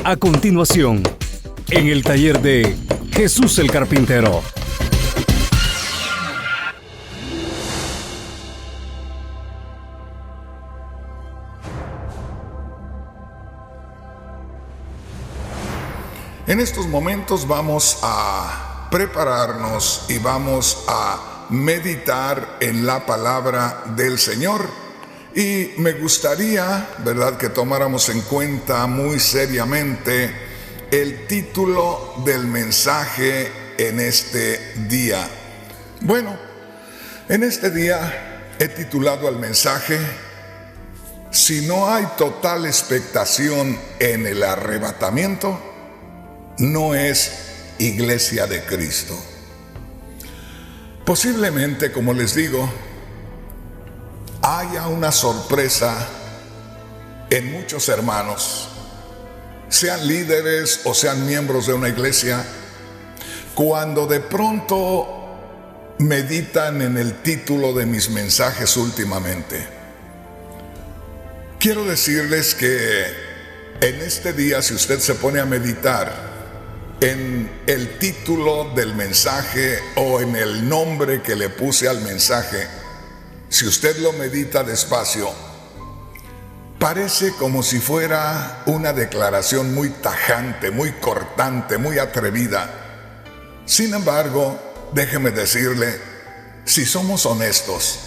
A continuación, en el taller de Jesús el Carpintero. En estos momentos vamos a prepararnos y vamos a meditar en la palabra del Señor. Y me gustaría, ¿verdad?, que tomáramos en cuenta muy seriamente el título del mensaje en este día. Bueno, en este día he titulado al mensaje: si no hay total expectación en el arrebatamiento, no es Iglesia de Cristo. Posiblemente, como les digo, haya una sorpresa en muchos hermanos, sean líderes o sean miembros de una iglesia, cuando de pronto meditan en el título de mis mensajes últimamente. Quiero decirles que en este día, si usted se pone a meditar en el título del mensaje o en el nombre que le puse al mensaje, si usted lo medita despacio, parece como si fuera una declaración muy tajante, muy cortante, muy atrevida. Sin embargo, déjeme decirle, si somos honestos,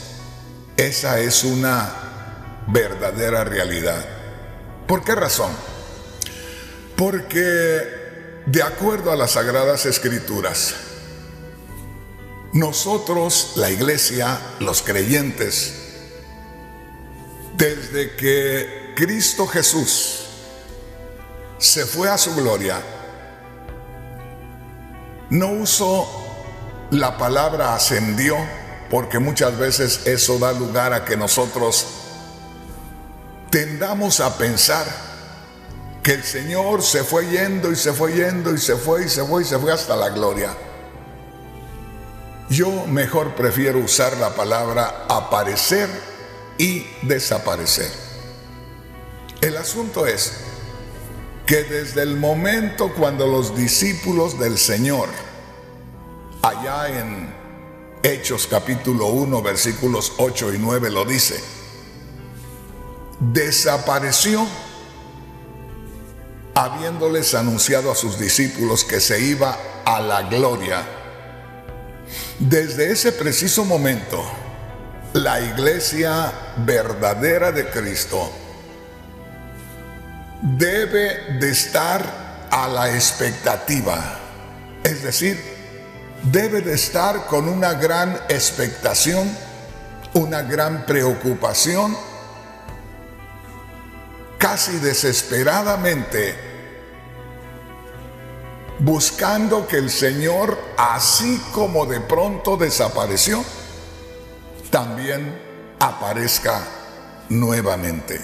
esa es una verdadera realidad. ¿Por qué razón? Porque de acuerdo a las Sagradas Escrituras, nosotros, la iglesia, los creyentes, desde que Cristo Jesús se fue a su gloria, no uso la palabra ascendió, porque muchas veces eso da lugar a que nosotros tendamos a pensar que el Señor se fue yendo y se fue yendo y se fue y se fue y se fue hasta la gloria. Yo mejor prefiero usar la palabra aparecer y desaparecer. El asunto es que desde el momento cuando los discípulos del Señor, allá en Hechos capítulo 1, versículos 8 y 9 lo dice, desapareció habiéndoles anunciado a sus discípulos que se iba a la gloria. Desde ese preciso momento, la iglesia verdadera de Cristo debe de estar a la expectativa, es decir, debe de estar con una gran expectación, una gran preocupación, casi desesperadamente, buscando que el Señor, así como de pronto desapareció, también aparezca nuevamente.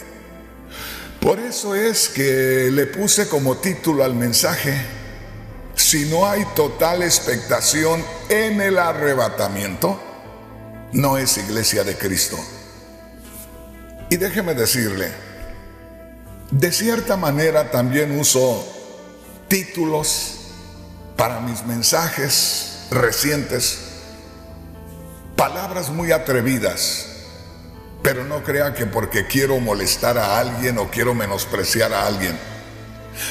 Por eso es que le puse como título al mensaje: si no hay total expectación en el arrebatamiento, no es Iglesia de Cristo. Y déjeme decirle, de cierta manera también uso títulos para mis mensajes recientes, palabras muy atrevidas, pero no crea que porque quiero molestar a alguien o quiero menospreciar a alguien.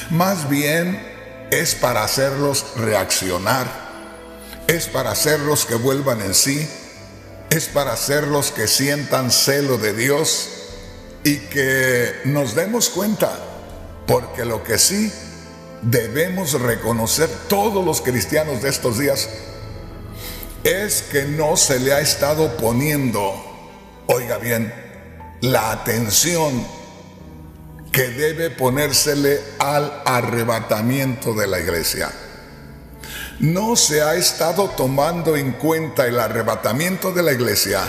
Más bien es para hacerlos reaccionar, es para hacerlos que vuelvan en sí, es para hacerlos que sientan celo de Dios y que nos demos cuenta, porque lo que sí debemos reconocer todos los cristianos de estos días es que no se le ha estado poniendo, oiga bien, la atención que debe ponérsele al arrebatamiento de la iglesia. No se ha estado tomando en cuenta el arrebatamiento de la iglesia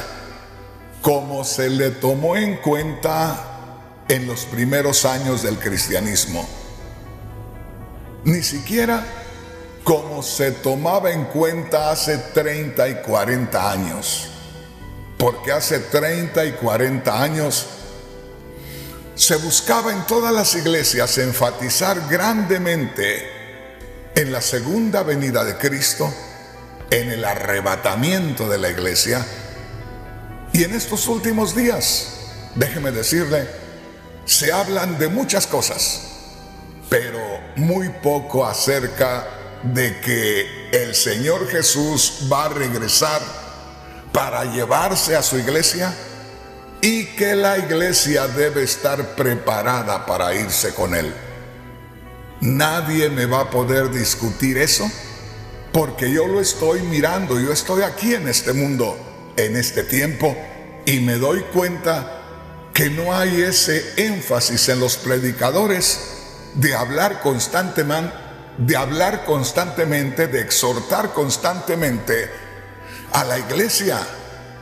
como se le tomó en cuenta en los primeros años del cristianismo. Ni siquiera como se tomaba en cuenta hace 30 y 40 años. Porque hace 30 y 40 años se buscaba en todas las iglesias enfatizar grandemente en la segunda venida de Cristo, en el arrebatamiento de la iglesia. Y en estos últimos días, déjeme decirle, se hablan de muchas cosas, pero muy poco acerca de que el Señor Jesús va a regresar para llevarse a su iglesia y que la iglesia debe estar preparada para irse con Él. Nadie me va a poder discutir eso, porque yo lo estoy mirando. Yo estoy aquí en este mundo, en este tiempo, y me doy cuenta que no hay ese énfasis en los predicadores de hablar constantemente, de exhortar constantemente a la iglesia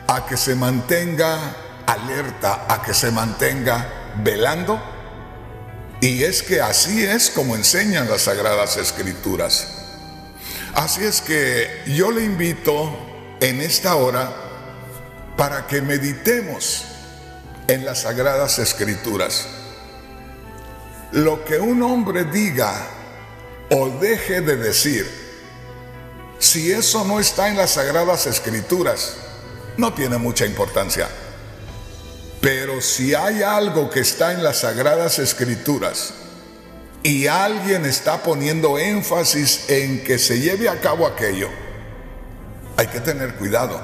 a que se mantenga alerta, a que se mantenga velando. Y es que así es como enseñan las Sagradas Escrituras. Así es que yo le invito en esta hora para que meditemos en las Sagradas Escrituras. Lo que un hombre diga o deje de decir, si eso no está en las Sagradas Escrituras, no tiene mucha importancia. Pero si hay algo que está en las Sagradas Escrituras y alguien está poniendo énfasis en que se lleve a cabo aquello, hay que tener cuidado,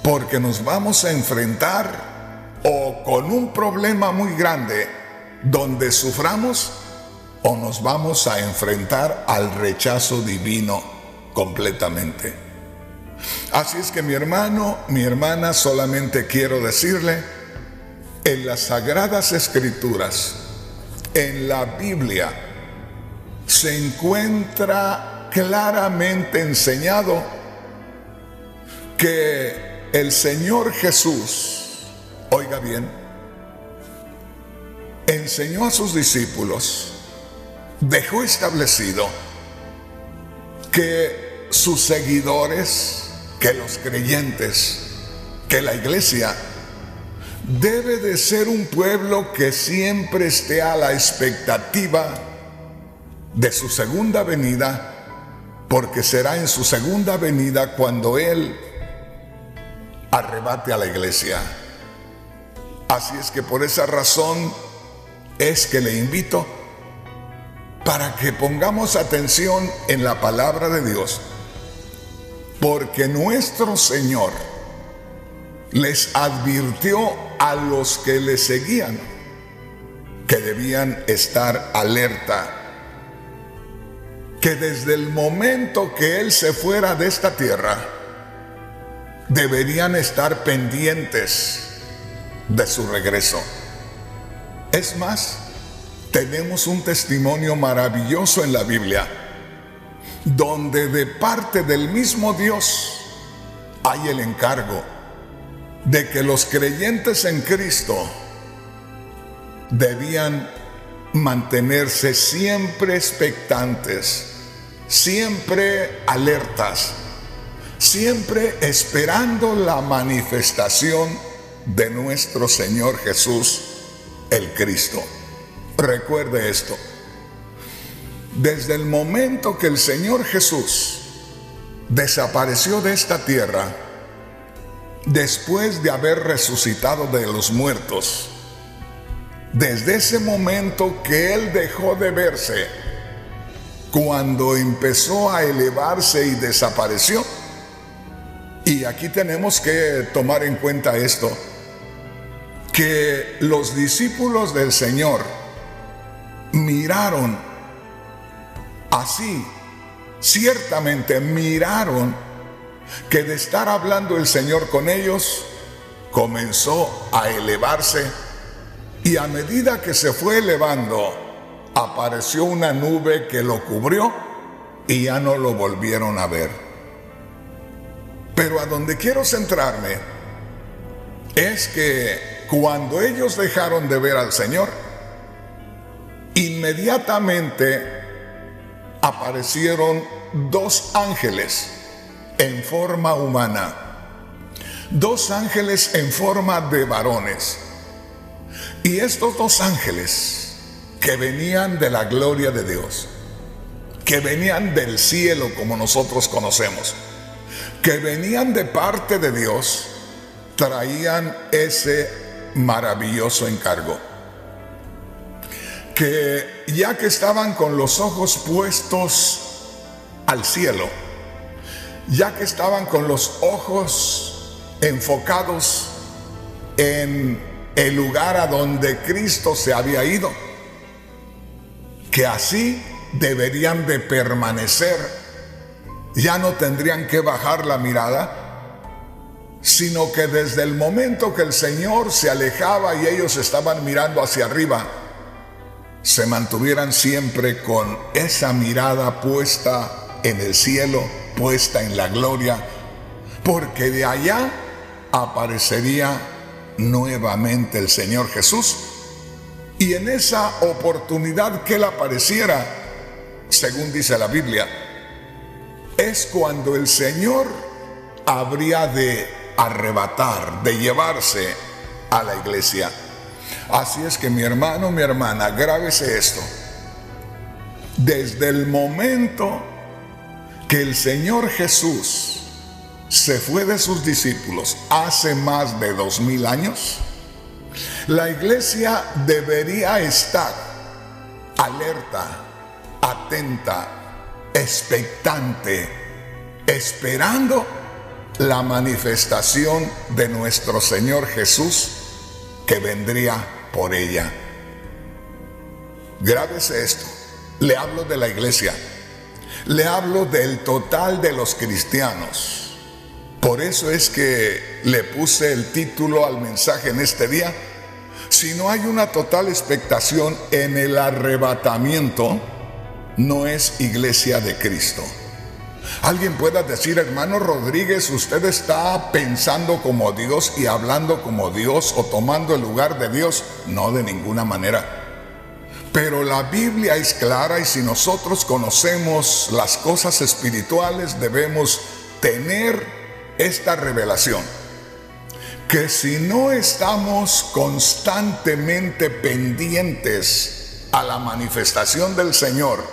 porque nos vamos a enfrentar o con un problema muy grande donde suframos, o nos vamos a enfrentar al rechazo divino completamente. Así es que mi hermano, mi hermana, solamente quiero decirle, en las Sagradas Escrituras, en la Biblia, se encuentra claramente enseñado que el Señor Jesús, oiga bien, enseñó a sus discípulos, dejó establecido que sus seguidores, que los creyentes, que la iglesia debe de ser un pueblo que siempre esté a la expectativa de su segunda venida, porque será en su segunda venida cuando Él arrebate a la iglesia. Así es que por esa razón es que le invito para que pongamos atención en la palabra de Dios, porque nuestro Señor les advirtió a los que le seguían que debían estar alerta, que desde el momento que Él se fuera de esta tierra, deberían estar pendientes de su regreso. Es más, tenemos un testimonio maravilloso en la Biblia, donde de parte del mismo Dios hay el encargo de que los creyentes en Cristo debían mantenerse siempre expectantes, siempre alertas, siempre esperando la manifestación de nuestro Señor Jesús, el Cristo. Recuerde esto: desde el momento que el Señor Jesús desapareció de esta tierra, después de haber resucitado de los muertos, desde ese momento que Él dejó de verse, cuando empezó a elevarse y desapareció. Y aquí tenemos que tomar en cuenta esto, que los discípulos del Señor miraron así, ciertamente miraron que de estar hablando el Señor con ellos, comenzó a elevarse, y a medida que se fue elevando, apareció una nube que lo cubrió y ya no lo volvieron a ver. Pero a donde quiero centrarme es que cuando ellos dejaron de ver al Señor, inmediatamente aparecieron dos ángeles en forma humana, dos ángeles en forma de varones, Y estos dos ángeles que venían de la gloria de Dios, que venían del cielo como nosotros conocemos, que venían de parte de Dios, traían ese maravilloso encargo. Que ya que estaban con los ojos puestos al cielo, ya que estaban con los ojos enfocados en el lugar a donde Cristo se había ido, que así deberían de permanecer, ya no tendrían que bajar la mirada, sino que desde el momento que el Señor se alejaba y ellos estaban mirando hacia arriba, se mantuvieran siempre con esa mirada puesta en el cielo, puesta en la gloria, porque de allá aparecería nuevamente el Señor Jesús. Y en esa oportunidad que Él apareciera, según dice la Biblia, es cuando el Señor habría de arrebatar, de llevarse a la iglesia. Así es que mi hermano, mi hermana, grábese esto. Desde el momento que el Señor Jesús se fue de sus discípulos hace más de 2000 años, la iglesia debería estar alerta, atenta, expectante, esperando la manifestación de nuestro Señor Jesús que vendría por ella. Grábese esto. Le hablo de la iglesia. Le hablo del total de los cristianos. Por eso es que le puse el título al mensaje en este día. Si no hay una total expectación en el arrebatamiento, no es iglesia de Cristo. Alguien pueda decir: hermano Rodríguez, usted está pensando como Dios y hablando como Dios o tomando el lugar de Dios. No, de ninguna manera. Pero la Biblia es clara, y si nosotros conocemos las cosas espirituales, debemos tener esta revelación: que si no estamos constantemente pendientes a la manifestación del Señor,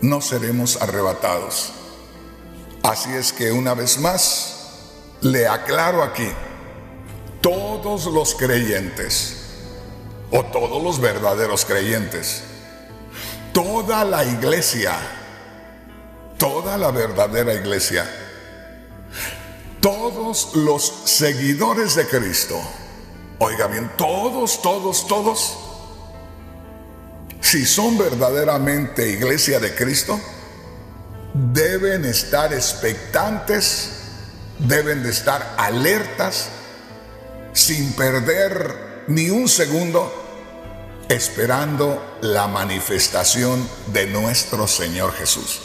no seremos arrebatados. Así es que una vez más le aclaro aquí: todos los creyentes, o todos los verdaderos creyentes, toda la iglesia, toda la verdadera iglesia, todos los seguidores de Cristo, oiga bien, todos, si son verdaderamente iglesia de Cristo, deben estar expectantes, deben de estar alertas, sin perder ni un segundo, esperando la manifestación de nuestro Señor Jesús.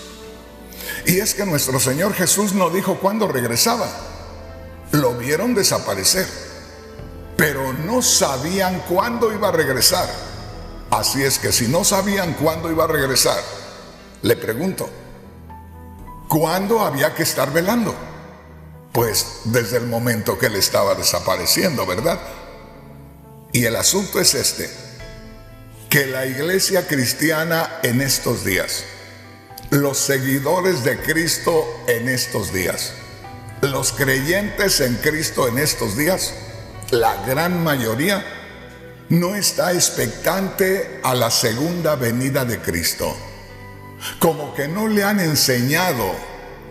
Y es que nuestro Señor Jesús no dijo cuándo regresaba. Lo vieron desaparecer, pero no sabían cuándo iba a regresar. Así es que si no sabían cuándo iba a regresar, le pregunto: ¿cuándo había que estar velando? Pues desde el momento que Él estaba desapareciendo, ¿verdad? Y el asunto es este: que la iglesia cristiana en estos días, los seguidores de Cristo en estos días, los creyentes en Cristo en estos días, la gran mayoría no está expectante a la segunda venida de Cristo. Como que no le han enseñado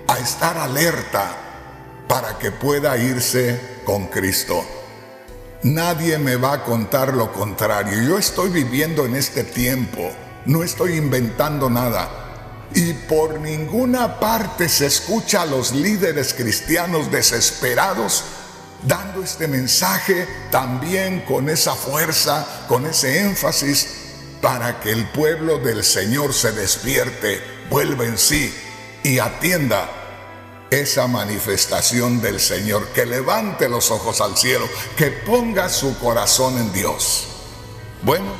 a estar alerta para que pueda irse con Cristo. Nadie me va a contar lo contrario. Yo estoy viviendo en este tiempo, no estoy inventando nada. Y por ninguna parte se escucha a los líderes cristianos desesperados dando este mensaje también con esa fuerza, con ese énfasis, para que el pueblo del Señor se despierte, vuelva en sí y atienda esa manifestación del Señor, que levante los ojos al cielo, que ponga su corazón en Dios. Bueno,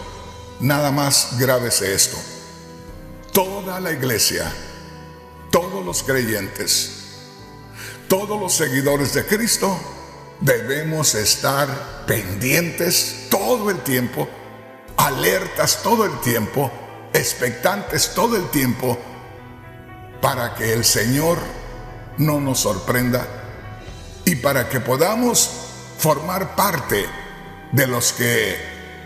nada más grábese esto: toda la iglesia, todos los creyentes, todos los seguidores de Cristo, debemos estar pendientes todo todo el tiempo, alertas todo el tiempo, expectantes todo el tiempo, para que el Señor no nos sorprenda y para que podamos formar parte de los que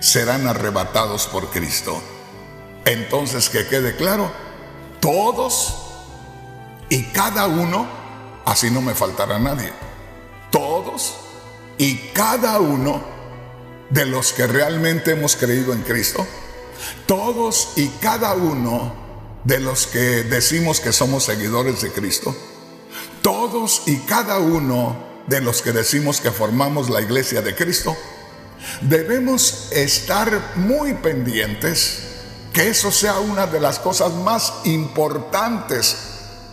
serán arrebatados por Cristo. Entonces, que quede claro, todos y cada uno, así no me faltará nadie, todos y cada uno de los que realmente hemos creído en Cristo, todos y cada uno de los que decimos que somos seguidores de Cristo, todos y cada uno de los que decimos que formamos la iglesia de Cristo, debemos estar muy pendientes, que eso sea una de las cosas más importantes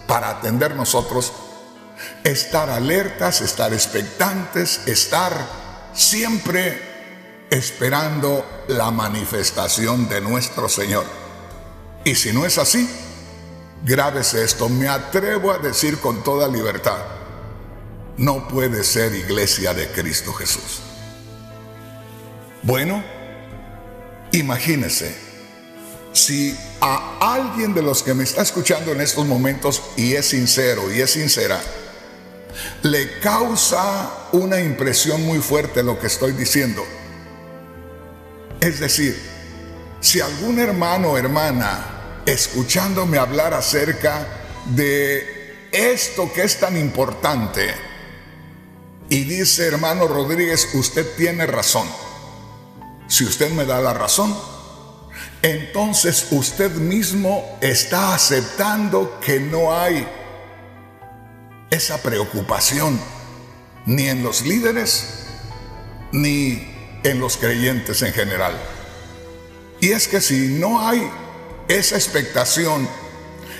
para atender nosotros, estar alertas, estar expectantes, estar siempre esperando la manifestación de nuestro Señor. Y si no es así, grábese esto, me atrevo a decir con toda libertad, no puede ser iglesia de Cristo Jesús. Bueno, imagínese, si a alguien de los que me está escuchando en estos momentos y es sincero y es sincera, le causa una impresión muy fuerte lo que estoy diciendo. Es decir, si algún hermano o hermana escuchándome hablar acerca de esto que es tan importante y dice, hermano Rodríguez, usted tiene razón. Si usted me da la razón, entonces usted mismo está aceptando que no hay esa preocupación ni en los líderes ni en los creyentes en general. Y es que si no hay esa expectación,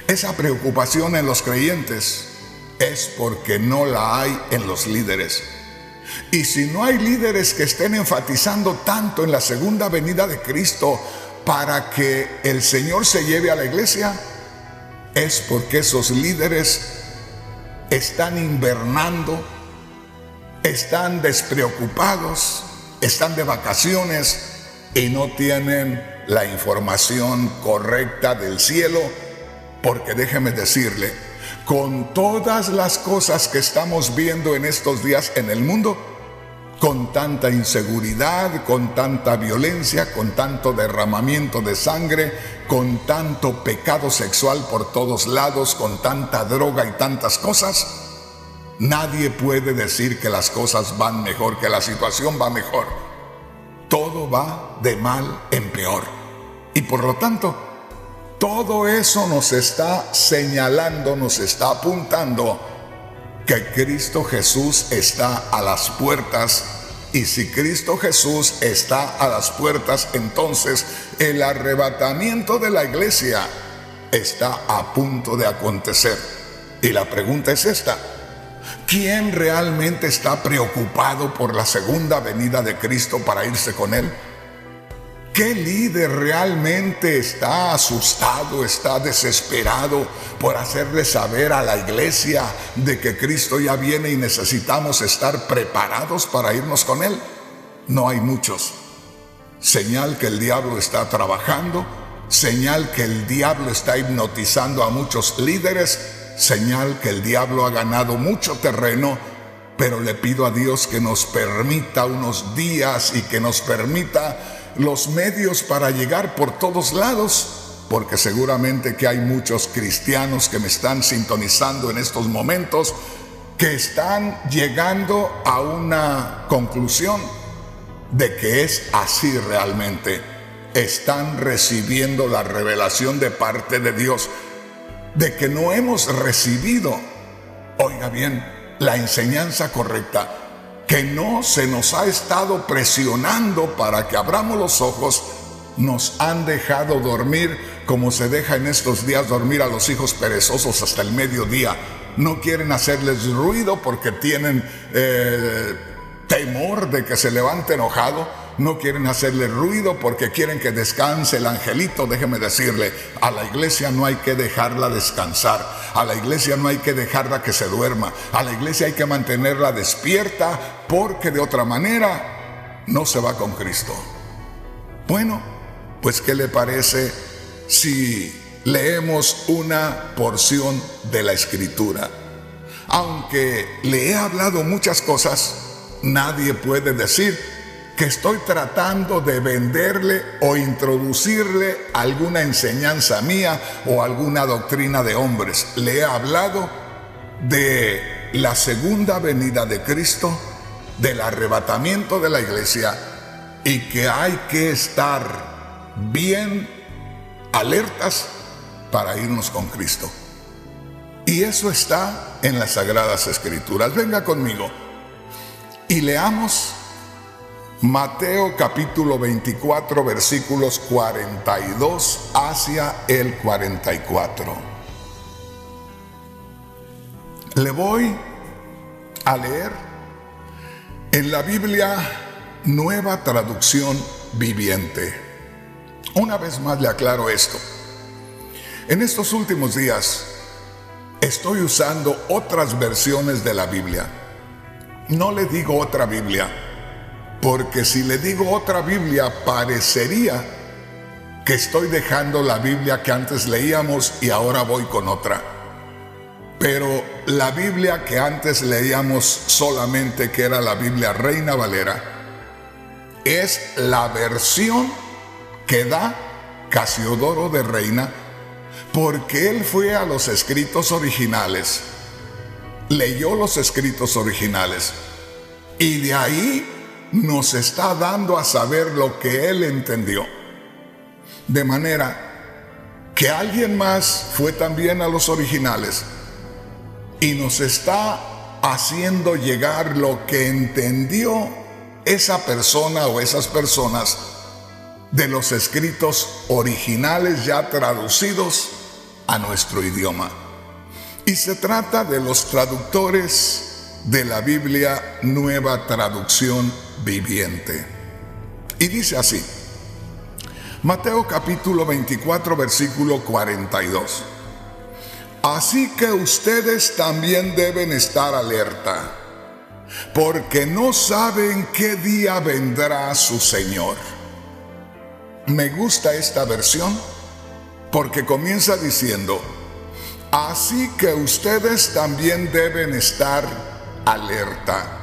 esa preocupación en los creyentes, es porque no la hay en los líderes. Y si no hay líderes que estén enfatizando tanto en la segunda venida de Cristo para que el Señor se lleve a la iglesia, es porque esos líderes están invernando, están despreocupados, están de vacaciones y no tienen la información correcta del cielo, porque déjeme decirle, con todas las cosas que estamos viendo en estos días en el mundo, con tanta inseguridad, con tanta violencia, con tanto derramamiento de sangre, con tanto pecado sexual por todos lados, con tanta droga y tantas cosas, nadie puede decir que las cosas van mejor, que la situación va mejor. Todo va de mal en peor. Y por lo tanto, todo eso nos está señalando, nos está apuntando que Cristo Jesús está a las puertas. Y si Cristo Jesús está a las puertas, entonces el arrebatamiento de la iglesia está a punto de acontecer. Y la pregunta es esta: ¿quién realmente está preocupado por la segunda venida de Cristo para irse con Él? ¿Qué líder realmente está asustado, está desesperado por hacerle saber a la iglesia de que Cristo ya viene y necesitamos estar preparados para irnos con Él? No hay muchos. Señal que el diablo está trabajando, señal que el diablo está hipnotizando a muchos líderes, señal que el diablo ha ganado mucho terreno, pero le pido a Dios que nos permita unos días y que nos permita los medios para llegar por todos lados, porque seguramente que hay muchos cristianos que me están sintonizando en estos momentos que están llegando a una conclusión de que es así realmente. Están recibiendo la revelación de parte de Dios de que no hemos recibido, oiga bien, la enseñanza correcta, que no se nos ha estado presionando para que abramos los ojos. Nos han dejado dormir como se deja en estos días dormir a los hijos perezosos hasta el mediodía. No quieren hacerles ruido porque tienen temor de que se levante enojado. No quieren hacerle ruido porque quieren que descanse el angelito. Déjeme decirle, a la iglesia no hay que dejarla descansar. A la iglesia no hay que dejarla que se duerma. A la iglesia hay que mantenerla despierta, porque de otra manera no se va con Cristo. Bueno, pues ¿qué le parece si leemos una porción de la Escritura? Aunque le he hablado muchas cosas, nadie puede decir que estoy tratando de venderle o introducirle alguna enseñanza mía o alguna doctrina de hombres. Le he hablado de la segunda venida de Cristo, del arrebatamiento de la iglesia, y que hay que estar bien alertas para irnos con Cristo. Y eso está en las Sagradas Escrituras. Venga conmigo y leamos Mateo capítulo 24, versículos 42 hacia el 44. Le voy a leer en la Biblia Nueva Traducción Viviente. Una vez más le aclaro esto. En estos últimos días estoy usando otras versiones de la Biblia. No le digo otra Biblia, porque si le digo otra Biblia parecería que estoy dejando la Biblia que antes leíamos y ahora voy con otra. Pero la Biblia que antes leíamos solamente, que era la Biblia Reina Valera, es la versión que da Casiodoro de Reina, porque él fue a los escritos originales, leyó los escritos originales y de ahí nos está dando a saber lo que él entendió. De manera que alguien más fue también a los originales y nos está haciendo llegar lo que entendió esa persona o esas personas de los escritos originales ya traducidos a nuestro idioma. Y se trata de los traductores de la Biblia Nueva Traducción Viviente. Y dice así, Mateo capítulo 24, versículo 42. Así que ustedes también deben estar alerta, porque no saben qué día vendrá su Señor. Me gusta esta versión porque comienza diciendo, así que ustedes también deben estar alerta.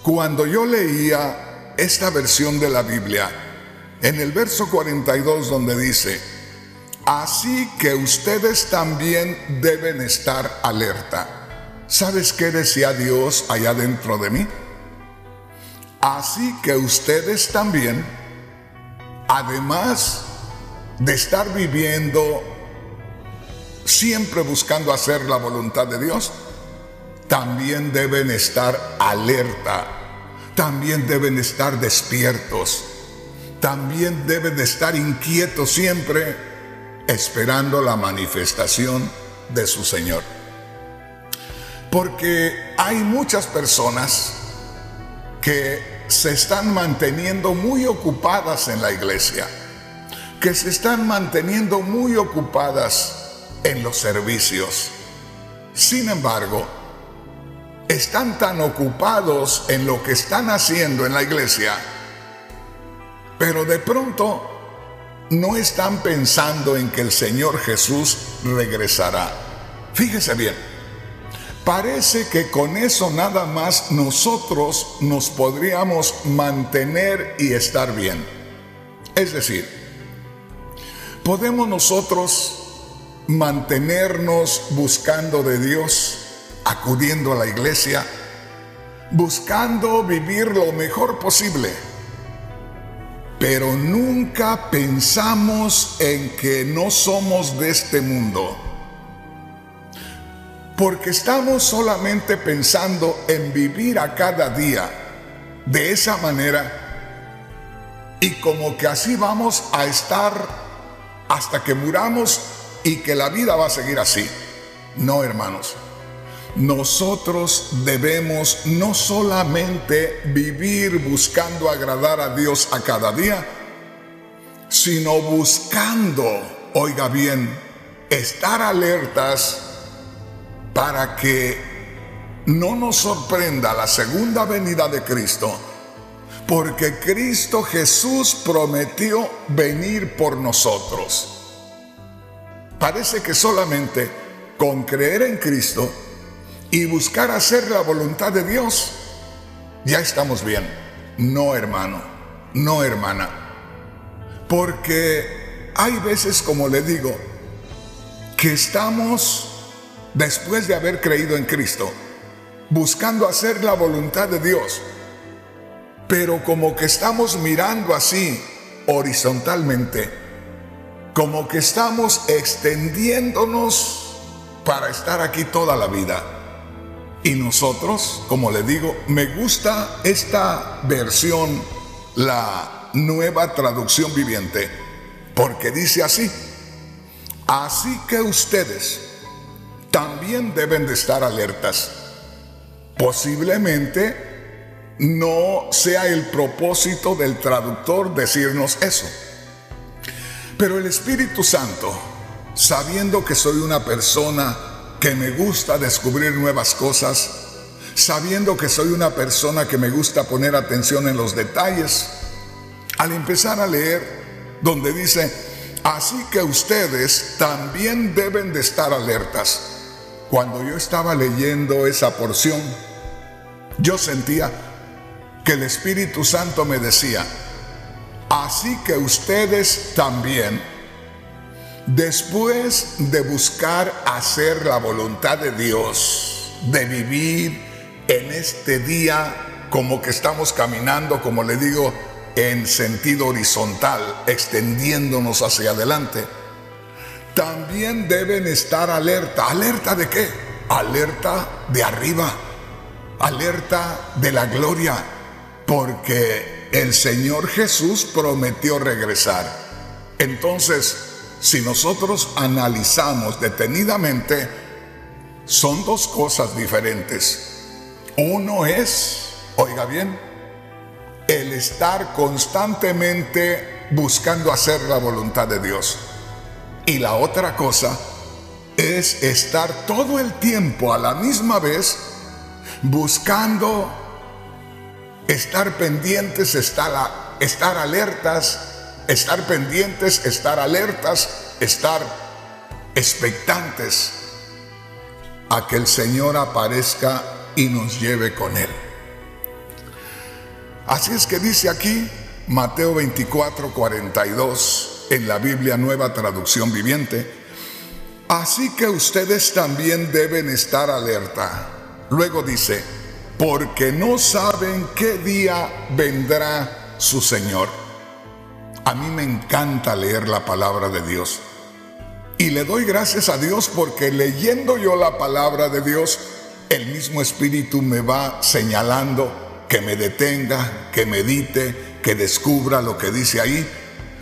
Cuando yo leía esta versión de la Biblia, en el verso 42 donde dice, así que ustedes también deben estar alerta. ¿Sabes qué decía Dios allá dentro de mí? Así que ustedes también, además de estar viviendo siempre buscando hacer la voluntad de Dios, también deben estar alerta, también deben estar despiertos, también deben de estar inquietos siempre, esperando la manifestación de su Señor. Porque hay muchas personas que se están manteniendo muy ocupadas en la iglesia, que se están manteniendo muy ocupadas en los servicios. Sin embargo, están tan ocupados en lo que están haciendo en la iglesia, pero de pronto no están pensando en que el Señor Jesús regresará. Fíjese bien, parece que con eso nada más nosotros nos podríamos mantener y estar bien. Es decir, podemos nosotros mantenernos buscando de Dios, acudiendo a la iglesia, buscando vivir lo mejor posible, pero nunca pensamos en que no somos de este mundo, porque estamos solamente pensando en vivir a cada día de esa manera, y como que así vamos a estar hasta que muramos y que la vida va a seguir así. No, hermanos, nosotros debemos no solamente vivir buscando agradar a Dios a cada día, sino buscando, oiga bien, estar alertas para que no nos sorprenda la segunda venida de Cristo, porque Cristo Jesús prometió venir por nosotros. Parece que solamente con creer en Cristo y buscar hacer la voluntad de Dios, ya estamos bien. No, hermano, no, hermana. Porque hay veces, como le digo, que estamos, después de haber creído en Cristo, buscando hacer la voluntad de Dios, pero como que estamos mirando así, horizontalmente, como que estamos extendiéndonos para estar aquí toda la vida. Y nosotros, como le digo, me gusta esta versión, la Nueva Traducción Viviente, porque dice así: así que ustedes también deben de estar alertas. Posiblemente no sea el propósito del traductor decirnos eso, pero el Espíritu Santo, sabiendo que soy una persona que me gusta descubrir nuevas cosas, sabiendo que soy una persona que me gusta poner atención en los detalles, al empezar a leer donde dice: así que ustedes también deben de estar alertas. Cuando yo estaba leyendo esa porción, yo sentía que el Espíritu Santo me decía: así que ustedes también, después de buscar hacer la voluntad de Dios, de vivir en este día como que estamos caminando, como le digo, en sentido horizontal, extendiéndonos hacia adelante, también deben estar alerta. ¿Alerta de qué? Alerta de arriba, alerta de la gloria, porque el Señor Jesús prometió regresar. Entonces, si nosotros analizamos detenidamente, son dos cosas diferentes. Uno es, oiga bien, el estar constantemente buscando hacer la voluntad de Dios. Y la otra cosa es estar todo el tiempo a la misma vez buscando estar pendientes, estar alertas, estar pendientes, estar alertas, estar expectantes a que el Señor aparezca y nos lleve con Él. Así es que dice aquí Mateo 24:42 en la Biblia Nueva Traducción Viviente: así que ustedes también deben estar alerta. Luego dice: porque no saben qué día vendrá su Señor. A mí me encanta leer la palabra de Dios. Y le doy gracias a Dios porque leyendo yo la palabra de Dios, el mismo Espíritu me va señalando que me detenga, que medite, que descubra lo que dice ahí.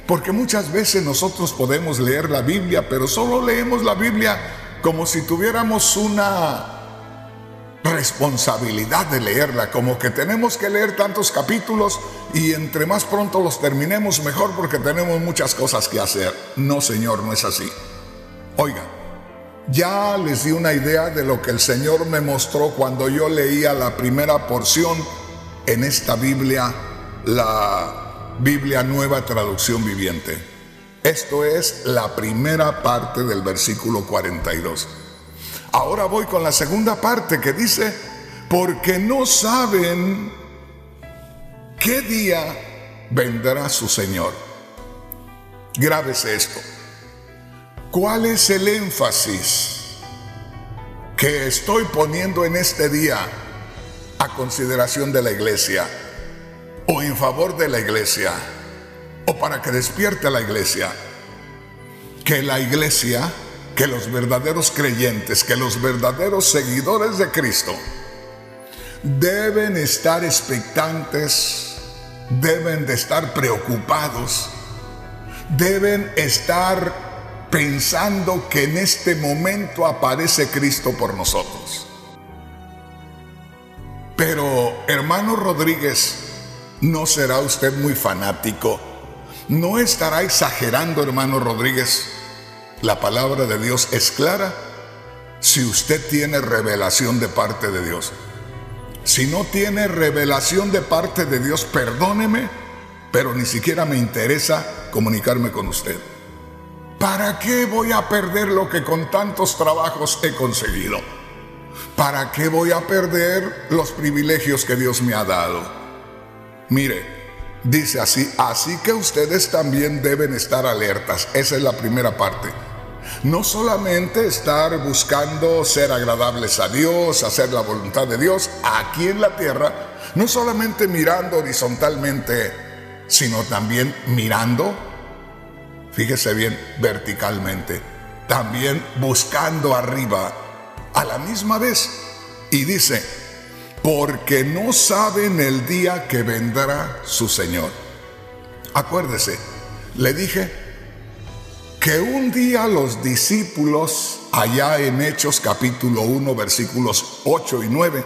Porque muchas veces nosotros podemos leer la Biblia, pero solo leemos la Biblia como si tuviéramos una responsabilidad de leerla, como que tenemos que leer tantos capítulos y entre más pronto los terminemos mejor porque tenemos muchas cosas que hacer. No, Señor, no es así. Oiga, ya les di una idea de lo que el Señor me mostró cuando yo leía la primera porción en esta Biblia, la Biblia Nueva Traducción Viviente. Esto es la primera parte del versículo 42. Ahora voy con la segunda parte que dice: porque no saben qué día vendrá su Señor. Grábese esto. ¿Cuál es el énfasis que estoy poniendo en este día a consideración de la iglesia, o en favor de la iglesia, o para que despierte a la iglesia? Que la iglesia, que los verdaderos creyentes, que los verdaderos seguidores de Cristo deben estar expectantes, deben de estar preocupados, deben estar pensando que en este momento aparece Cristo por nosotros. Pero, hermano Rodríguez, ¿no será usted muy fanático? ¿No estará exagerando, hermano Rodríguez? La palabra de Dios es clara si usted tiene revelación de parte de Dios. Si no tiene revelación de parte de Dios, perdóneme, pero ni siquiera me interesa comunicarme con usted. ¿Para qué voy a perder lo que con tantos trabajos he conseguido? ¿Para qué voy a perder los privilegios que Dios me ha dado? Mire, dice así que ustedes también deben estar alertas. Esa es la primera parte. No solamente estar buscando ser agradables a Dios, hacer la voluntad de Dios aquí en la tierra, no solamente mirando horizontalmente, sino también mirando, fíjese bien, verticalmente, también buscando arriba a la misma vez. Y dice, porque no saben el día que vendrá su Señor. Acuérdese, le dije que un día los discípulos, allá en Hechos capítulo 1, versículos 8 y 9,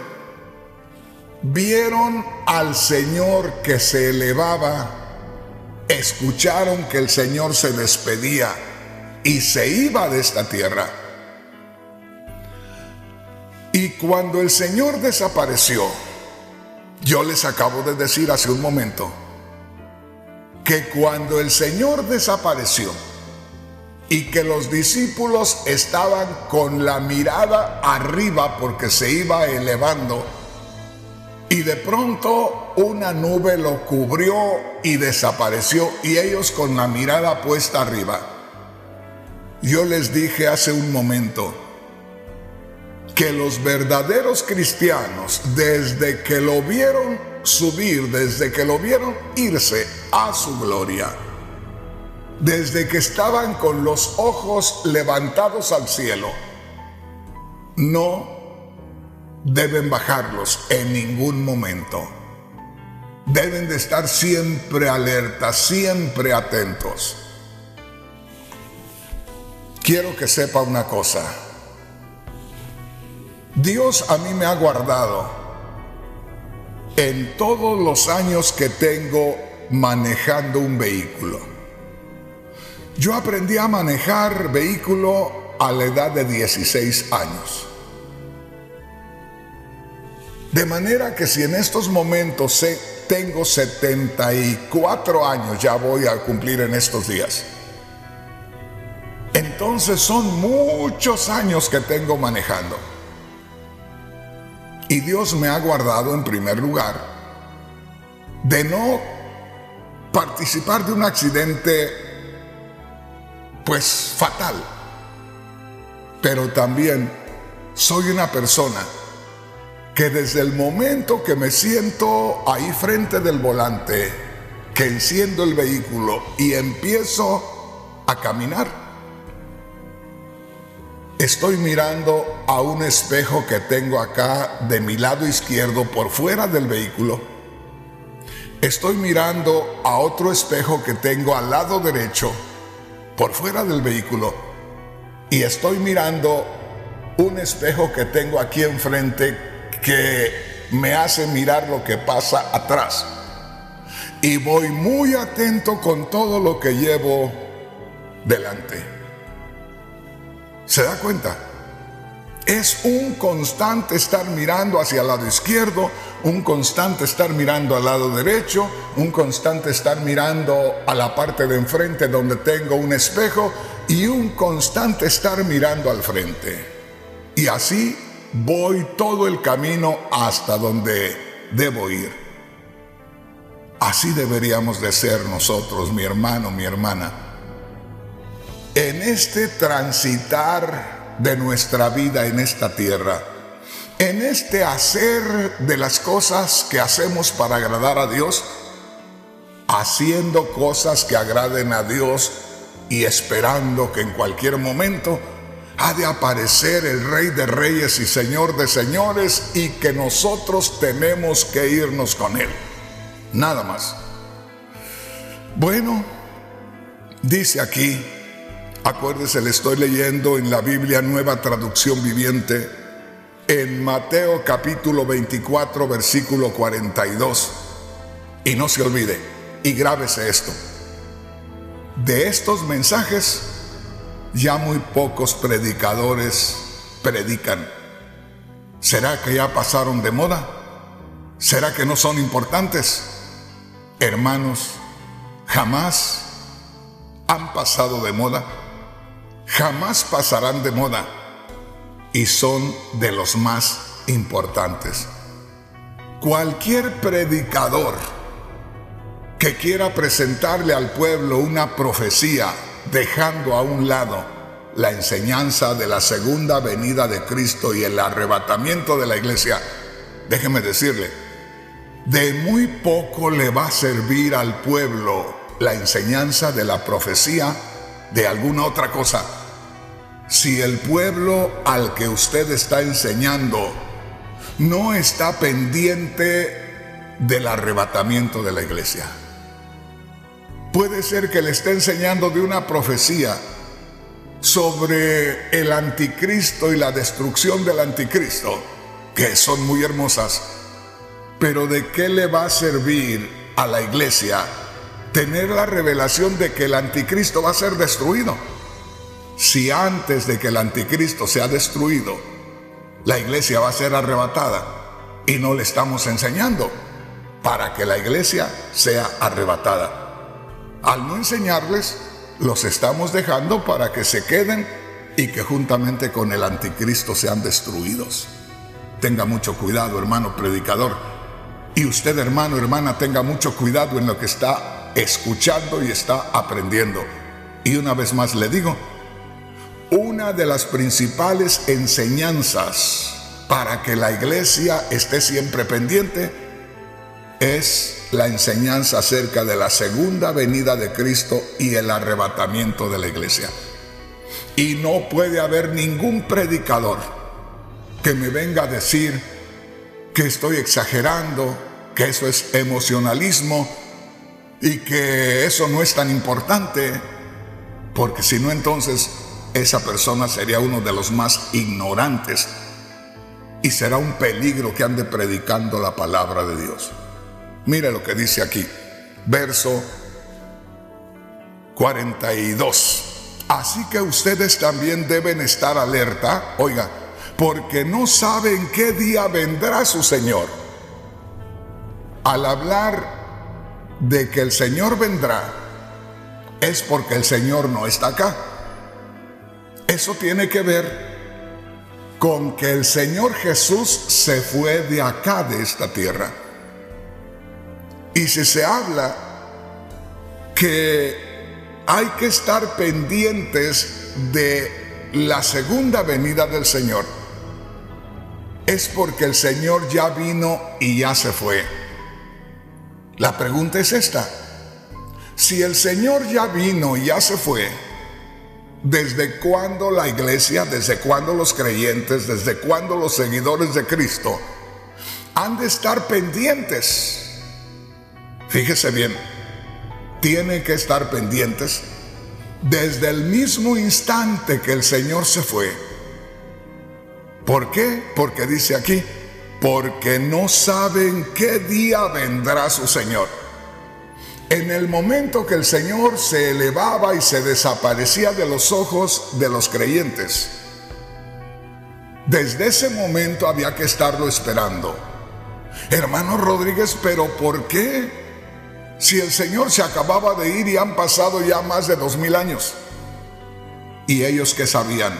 vieron al Señor que se elevaba, escucharon que el Señor se despedía y se iba de esta tierra. Y cuando el Señor desapareció, yo les acabo de decir hace un momento, que cuando el Señor desapareció y que los discípulos estaban con la mirada arriba porque se iba elevando, y de pronto una nube lo cubrió y desapareció, y ellos con la mirada puesta arriba. Yo les dije hace un momento que los verdaderos cristianos, desde que lo vieron subir, desde que lo vieron irse a su gloria, desde que estaban con los ojos levantados al cielo, no deben bajarlos en ningún momento. Deben de estar siempre alertas, siempre atentos. Quiero que sepa una cosa. Dios a mí me ha guardado en todos los años que tengo manejando un vehículo. Yo aprendí a manejar vehículo a la edad de 16 años. De manera que si en estos momentos tengo 74 años, ya voy a cumplir en estos días, entonces son muchos años que tengo manejando. Y Dios me ha guardado en primer lugar de no participar de un accidente pues fatal. Pero también soy una persona que desde el momento que me siento ahí frente del volante, que enciendo el vehículo y empiezo a caminar, estoy mirando a un espejo que tengo acá de mi lado izquierdo por fuera del vehículo. Estoy mirando a otro espejo que tengo al lado derecho por fuera del vehículo. Y estoy mirando un espejo que tengo aquí enfrente que me hace mirar lo que pasa atrás. Y voy muy atento con todo lo que llevo delante. ¿Se da cuenta? Es un constante estar mirando hacia el lado izquierdo, un constante estar mirando al lado derecho, un constante estar mirando a la parte de enfrente donde tengo un espejo y un constante estar mirando al frente. Y así voy todo el camino hasta donde debo ir. Así deberíamos de ser nosotros, mi hermano, mi hermana. En este transitar de nuestra vida en esta tierra, en este hacer de las cosas que hacemos para agradar a Dios, haciendo cosas que agraden a Dios y esperando que en cualquier momento ha de aparecer el Rey de Reyes y Señor de Señores y que nosotros tenemos que irnos con Él. Nada más. Bueno, dice aquí, acuérdese, le estoy leyendo en la Biblia Nueva Traducción Viviente, en Mateo capítulo 24, versículo 42. Y no se olvide, y grábese esto. De estos mensajes, ya muy pocos predicadores predican. ¿Será que ya pasaron de moda? ¿Será que no son importantes? Hermanos, jamás han pasado de moda, jamás pasarán de moda y son de los más importantes. Cualquier predicador que quiera presentarle al pueblo una profecía dejando a un lado la enseñanza de la segunda venida de Cristo y el arrebatamiento de la iglesia, déjeme decirle, de muy poco le va a servir al pueblo la enseñanza de la profecía de alguna otra cosa, si el pueblo al que usted está enseñando no está pendiente del arrebatamiento de la iglesia. Puede ser que le esté enseñando de una profecía sobre el anticristo y la destrucción del anticristo, que son muy hermosas, pero ¿de qué le va a servir a la iglesia tener la revelación de que el anticristo va a ser destruido, si antes de que el anticristo sea destruido, la iglesia va a ser arrebatada y no le estamos enseñando para que la iglesia sea arrebatada? Al no enseñarles, los estamos dejando para que se queden y que juntamente con el anticristo sean destruidos. Tenga mucho cuidado, hermano predicador. Y usted, hermano, hermana, tenga mucho cuidado en lo que está escuchando y está aprendiendo. Y una vez más le digo, una de las principales enseñanzas para que la iglesia esté siempre pendiente es la enseñanza acerca de la segunda venida de Cristo y el arrebatamiento de la iglesia. Y no puede haber ningún predicador que me venga a decir que estoy exagerando, que eso es emocionalismo y que eso no es tan importante, porque si no, entonces esa persona sería uno de los más ignorantes y será un peligro que ande predicando la palabra de Dios. Mire lo que dice aquí, verso 42. Así que ustedes también deben estar alerta, oiga, porque no saben qué día vendrá su Señor. Al hablar de que el Señor vendrá, es porque el Señor no está acá. Eso tiene que ver con que el Señor Jesús se fue de acá, de esta tierra. Y si se habla que hay que estar pendientes de la segunda venida del Señor, es porque el Señor ya vino y ya se fue. La pregunta es esta: si el Señor ya vino y ya se fue, ¿desde cuándo la iglesia, desde cuándo los creyentes, desde cuándo los seguidores de Cristo han de estar pendientes? Fíjese bien, tienen que estar pendientes desde el mismo instante que el Señor se fue. ¿Por qué? Porque dice aquí, porque no saben qué día vendrá su Señor. En el momento que el Señor se elevaba y se desaparecía de los ojos de los creyentes, desde ese momento había que estarlo esperando. Hermano Rodríguez, ¿pero por qué? Si el Señor se acababa de ir y han pasado ya más de 2000 años. ¿Y ellos qué sabían?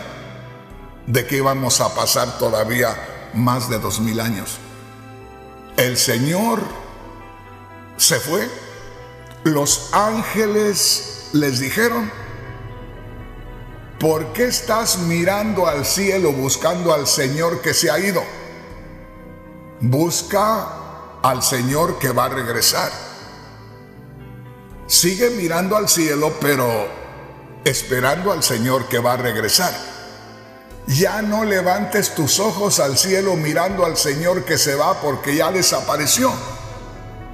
De que íbamos a pasar todavía más de 2000 años. El Señor se fue. Los ángeles les dijeron: ¿por qué estás mirando al cielo buscando al Señor que se ha ido? Busca al Señor que va a regresar. Sigue mirando al cielo, pero esperando al Señor que va a regresar. Ya no levantes tus ojos al cielo mirando al Señor que se va, porque ya desapareció,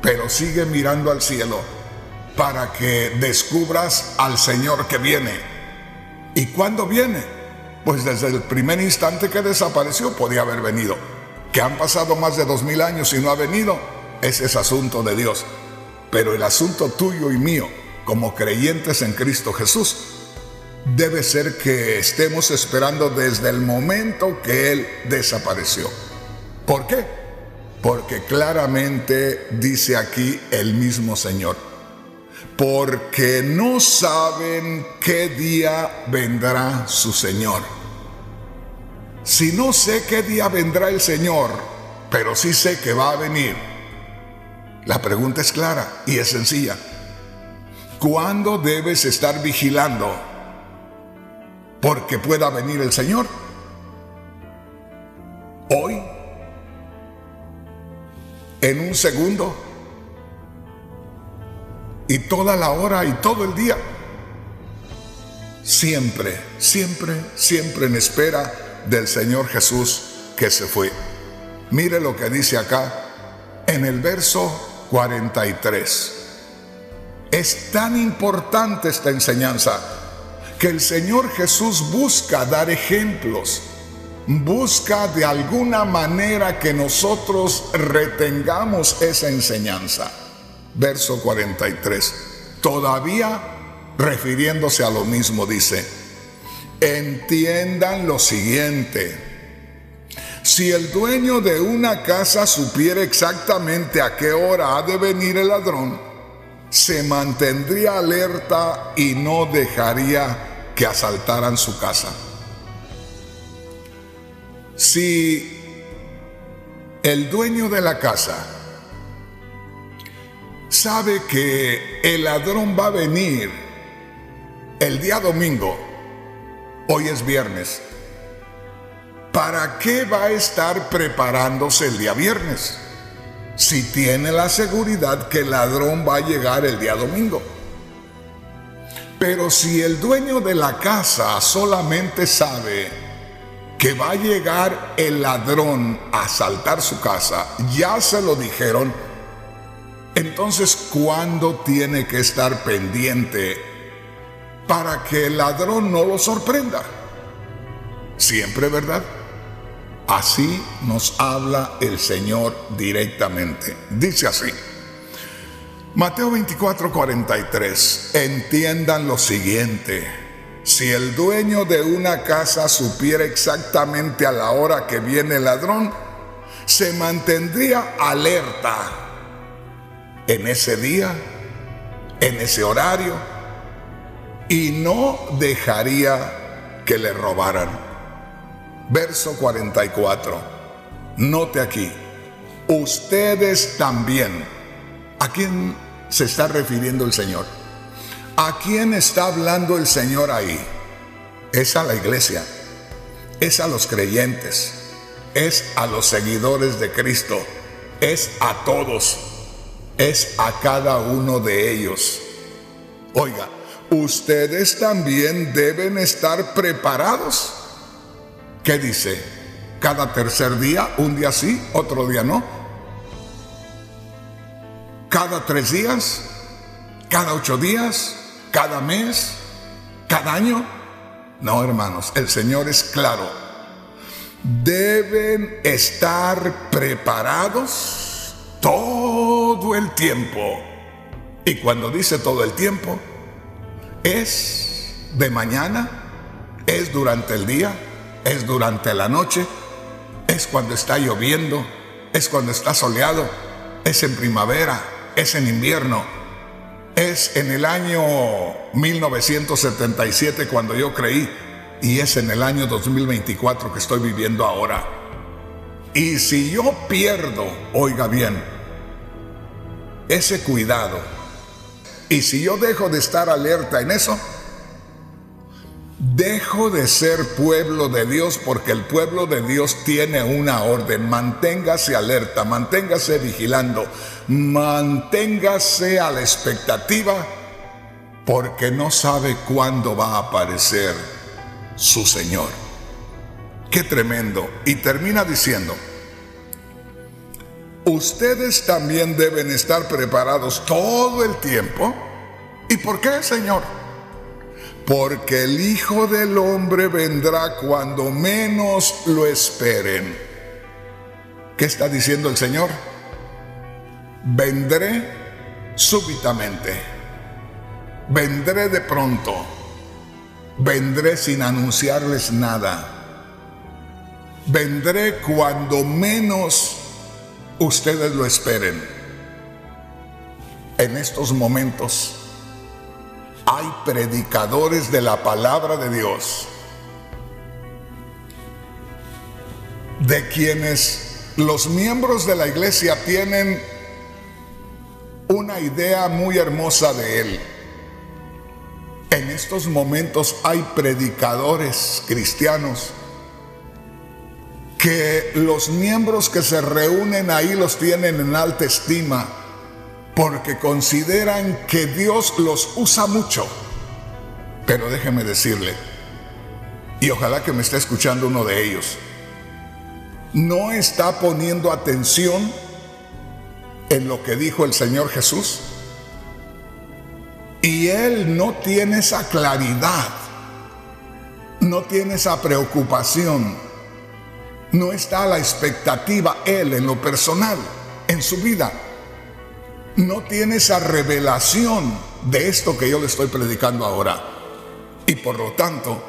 pero sigue mirando al cielo para que descubras al Señor que viene. ¿Y cuándo viene? Pues desde el primer instante que desapareció podía haber venido. Que han pasado más de 2000 años y no ha venido, ese es asunto de Dios. Pero el asunto tuyo y mío, como creyentes en Cristo Jesús, debe ser que estemos esperando desde el momento que Él desapareció. ¿Por qué? Porque claramente dice aquí el mismo Señor, porque no saben qué día vendrá su Señor. Si no sé qué día vendrá el Señor, pero sí sé que va a venir, la pregunta es clara y es sencilla. ¿Cuándo debes estar vigilando porque pueda venir el Señor? ¿Hoy? ¿En un segundo? ¿Y toda la hora y todo el día? Siempre, siempre, siempre en espera del Señor Jesús que se fue. Mire lo que dice acá en el verso 43. Es tan importante esta enseñanza que el Señor Jesús busca dar ejemplos, busca de alguna manera que nosotros retengamos esa enseñanza. Verso 43, todavía refiriéndose a lo mismo dice, entiendan lo siguiente, si el dueño de una casa supiera exactamente a qué hora ha de venir el ladrón, se mantendría alerta y no dejaría que asaltaran su casa. Si el dueño de la casa sabe que el ladrón va a venir el día domingo, hoy es viernes, ¿para qué va a estar preparándose el día viernes? Si tiene la seguridad que el ladrón va a llegar el día domingo. Pero si el dueño de la casa solamente sabe que va a llegar el ladrón a asaltar su casa, ya se lo dijeron, entonces ¿cuándo tiene que estar pendiente para que el ladrón no lo sorprenda? Siempre, ¿verdad? Así nos habla el Señor directamente. Dice así, Mateo 24:43, entiendan lo siguiente, si el dueño de una casa supiera exactamente a la hora que viene el ladrón, se mantendría alerta en ese día, en ese horario, y no dejaría que le robaran. Verso 44, note aquí, ustedes también. ¿A quién se está refiriendo el Señor? ¿A quién está hablando el Señor ahí? Es a la iglesia, es a los creyentes, es a los seguidores de Cristo, es a todos, es a cada uno de ellos. Oiga, ustedes también deben estar preparados. ¿Qué dice? ¿Cada tercer día? ¿Un día sí, otro día no? ¿Cada 3 días? ¿Cada 8 días? ¿Cada mes? ¿Cada año? No, hermanos, el Señor es claro. Deben estar preparados todo el tiempo. Y cuando dice todo el tiempo, es de mañana, es durante el día, es durante la noche, es cuando está lloviendo, es cuando está soleado, es en primavera, es en invierno, es en el año 1977 cuando yo creí, y es en el año 2024 que estoy viviendo ahora. Y si yo pierdo, oiga bien, ese cuidado, y si yo dejo de estar alerta en eso, dejo de ser pueblo de Dios, porque el pueblo de Dios tiene una orden. Manténgase alerta, manténgase vigilando, manténgase a la expectativa, porque no sabe cuándo va a aparecer su Señor. Qué tremendo. Y termina diciendo, ustedes también deben estar preparados todo el tiempo. ¿Y por qué, Señor? Porque el Hijo del Hombre vendrá cuando menos lo esperen. ¿Qué está diciendo el Señor? Vendré súbitamente, vendré de pronto, vendré sin anunciarles nada, vendré cuando menos ustedes lo esperen. En estos momentos hay predicadores de la palabra de Dios, de quienes los miembros de la iglesia tienen una idea muy hermosa de él. En estos momentos hay predicadores cristianos que los miembros que se reúnen ahí los tienen en alta estima porque consideran que Dios los usa mucho. Pero déjeme decirle, y ojalá que me esté escuchando uno de ellos, no está poniendo atención en lo que dijo el Señor Jesús, y él no tiene esa claridad, no tiene esa preocupación, no está a la expectativa él en lo personal, en su vida, no tiene esa revelación de esto que yo le estoy predicando ahora. Y por lo tanto,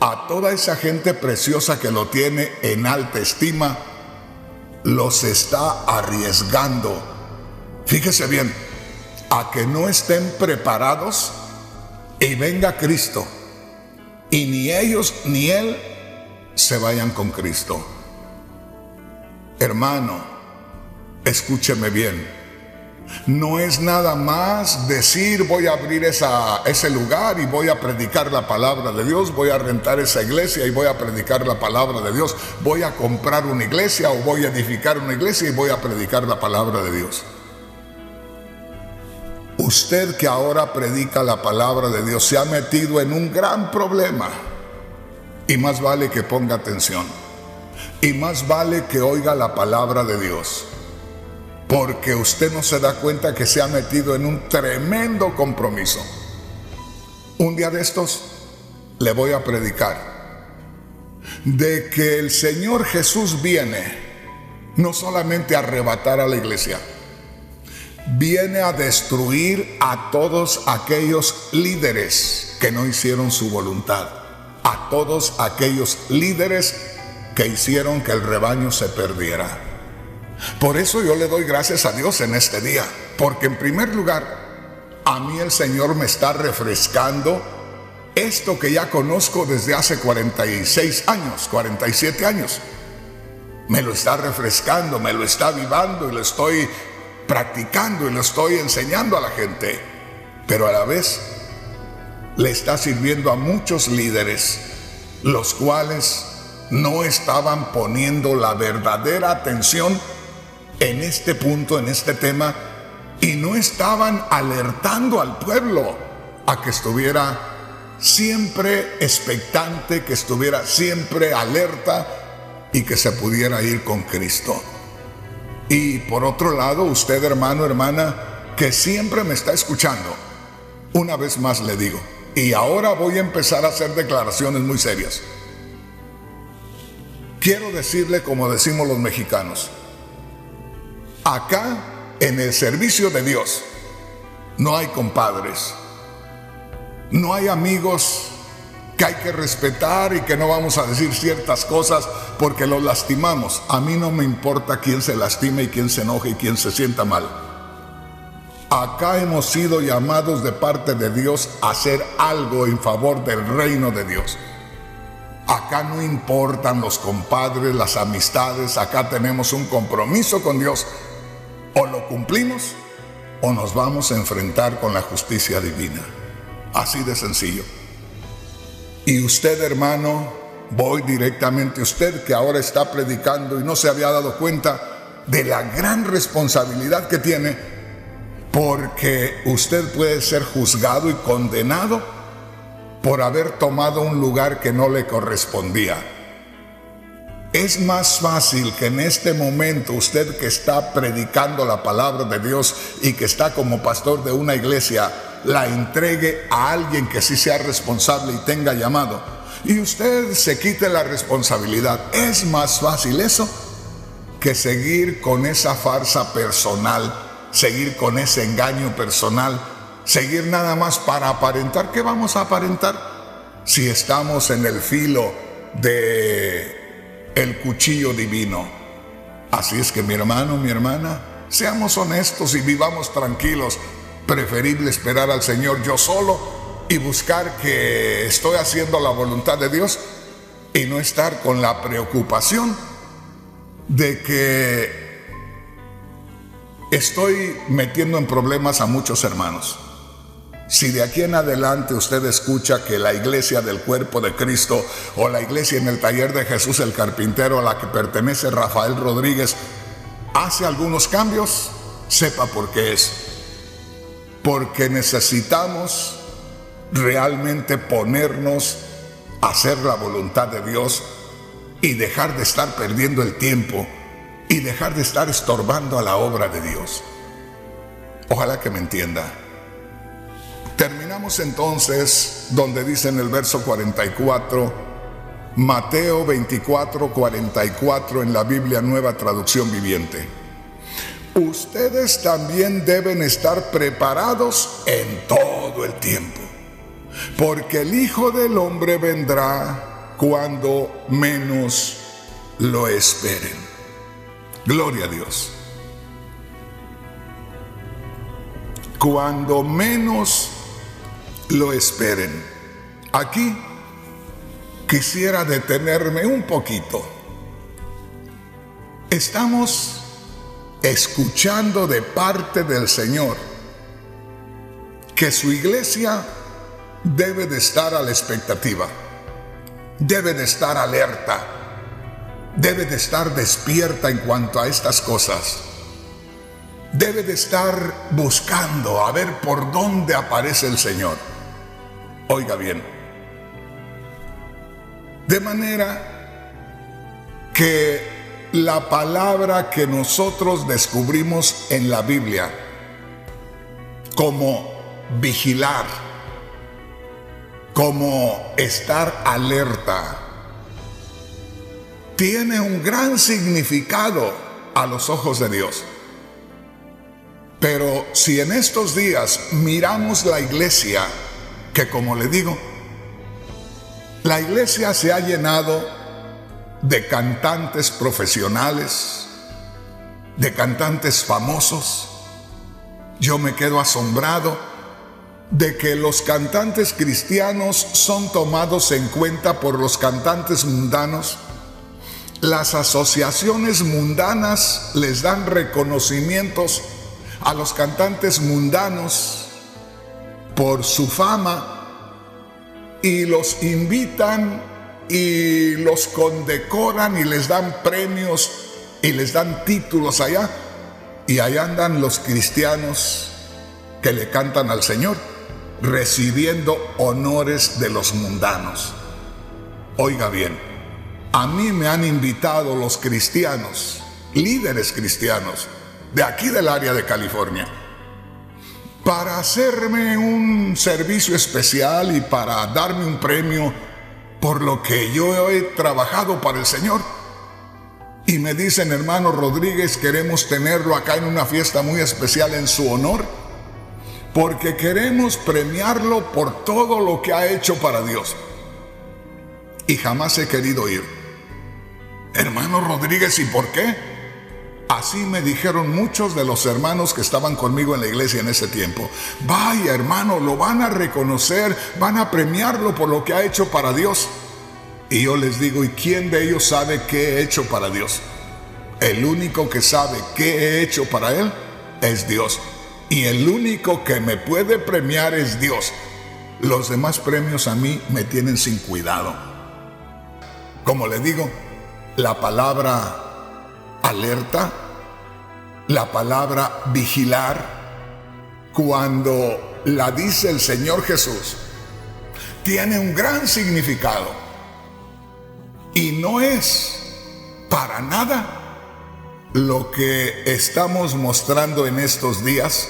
a toda esa gente preciosa que lo tiene en alta estima, los está arriesgando, fíjese bien, a que no estén preparados y venga Cristo y ni ellos ni él se vayan con Cristo. Hermano, escúcheme bien. No es nada más decir voy a abrir ese lugar y voy a predicar la palabra de Dios, voy a rentar esa iglesia y voy a predicar la palabra de Dios, voy a comprar una iglesia o voy a edificar una iglesia y voy a predicar la palabra de Dios. Usted que ahora predica la palabra de Dios se ha metido en un gran problema, y más vale que ponga atención y más vale que oiga la palabra de Dios, porque usted no se da cuenta que se ha metido en un tremendo compromiso. Un día de estos le voy a predicar de que el Señor Jesús viene no solamente a arrebatar a la iglesia, viene a destruir a todos aquellos líderes que no hicieron su voluntad, a todos aquellos líderes que hicieron que el rebaño se perdiera. Por eso yo le doy gracias a Dios en este día, porque en primer lugar, a mí el Señor me está refrescando esto que ya conozco desde hace 46 años, 47 años. Me lo está refrescando, me lo está avivando y lo estoy practicando y lo estoy enseñando a la gente. Pero a la vez le está sirviendo a muchos líderes, los cuales no estaban poniendo la verdadera atención en este punto, en este tema, y no estaban alertando al pueblo a que estuviera siempre expectante, que estuviera siempre alerta y que se pudiera ir con Cristo. Y por otro lado, usted, hermano, hermana, que siempre me está escuchando, una vez más le digo, y ahora voy a empezar a hacer declaraciones muy serias. Quiero decirle, como decimos los mexicanos, acá en el servicio de Dios no hay compadres, no hay amigos que hay que respetar y que no vamos a decir ciertas cosas porque los lastimamos. A mí no me importa quién se lastime y quién se enoje y quién se sienta mal. Acá hemos sido llamados de parte de Dios a hacer algo en favor del reino de Dios. Acá no importan los compadres, las amistades, acá tenemos un compromiso con Dios. O lo cumplimos o nos vamos a enfrentar con la justicia divina. Así de sencillo. Y usted, hermano, voy directamente a usted que ahora está predicando y no se había dado cuenta de la gran responsabilidad que tiene, porque usted puede ser juzgado y condenado por haber tomado un lugar que no le correspondía. Es más fácil que en este momento usted que está predicando la palabra de Dios y que está como pastor de una iglesia, la entregue a alguien que sí sea responsable y tenga llamado, y usted se quite la responsabilidad. Es más fácil eso que seguir con esa farsa personal, seguir con ese engaño personal, seguir nada más para aparentar. ¿Qué vamos a aparentar si estamos en el filo de el cuchillo divino? Así es que mi hermano, mi hermana, seamos honestos y vivamos tranquilos. Preferible esperar al Señor yo solo y buscar que estoy haciendo la voluntad de Dios y no estar con la preocupación de que estoy metiendo en problemas a muchos hermanos. Si de aquí en adelante usted escucha que la iglesia del cuerpo de Cristo o la iglesia en el taller de Jesús el carpintero a la que pertenece Rafael Rodríguez hace algunos cambios, sepa por qué es. Porque necesitamos realmente ponernos a hacer la voluntad de Dios y dejar de estar perdiendo el tiempo y dejar de estar estorbando a la obra de Dios. Ojalá que me entienda. Terminamos entonces donde dice en el verso 44, Mateo 24, 44 en la Biblia Nueva Traducción Viviente. Ustedes también deben estar preparados en todo el tiempo, porque el Hijo del Hombre vendrá cuando menos lo esperen. Gloria a Dios. Cuando menos lo esperen. Aquí quisiera detenerme un poquito. Estamos escuchando de parte del Señor que su iglesia debe de estar a la expectativa, debe de estar alerta, debe de estar despierta en cuanto a estas cosas. Debe de estar buscando a ver por dónde aparece el Señor. Oiga bien. De manera que la palabra que nosotros descubrimos en la Biblia como vigilar, como estar alerta, tiene un gran significado a los ojos de Dios. Pero si en estos días miramos la iglesia, que como le digo, la iglesia se ha llenado de cantantes profesionales, de cantantes famosos. Yo me quedo asombrado de que los cantantes cristianos son tomados en cuenta por los cantantes mundanos. Las asociaciones mundanas les dan reconocimientos a los cantantes mundanos por su fama y los invitan y los condecoran y les dan premios y les dan títulos allá, y allá andan los cristianos que le cantan al Señor recibiendo honores de los mundanos. Oiga bien, a mí me han invitado los cristianos, líderes cristianos de aquí del área de California, para hacerme un servicio especial y para darme un premio por lo que yo he trabajado para el Señor. Y me dicen, hermano Rodríguez, queremos tenerlo acá en una fiesta muy especial en su honor, porque queremos premiarlo por todo lo que ha hecho para Dios. Y jamás he querido ir. Hermano Rodríguez, ¿y por qué? Así me dijeron muchos de los hermanos que estaban conmigo en la iglesia en ese tiempo. Vaya, hermano, lo van a reconocer, van a premiarlo por lo que ha hecho para Dios. Y yo les digo, ¿y quién de ellos sabe qué he hecho para Dios? El único que sabe qué he hecho para Él es Dios. Y el único que me puede premiar es Dios. Los demás premios a mí me tienen sin cuidado. Como le digo, la palabra alerta, la palabra vigilar, cuando la dice el Señor Jesús, tiene un gran significado y no es para nada lo que estamos mostrando en estos días,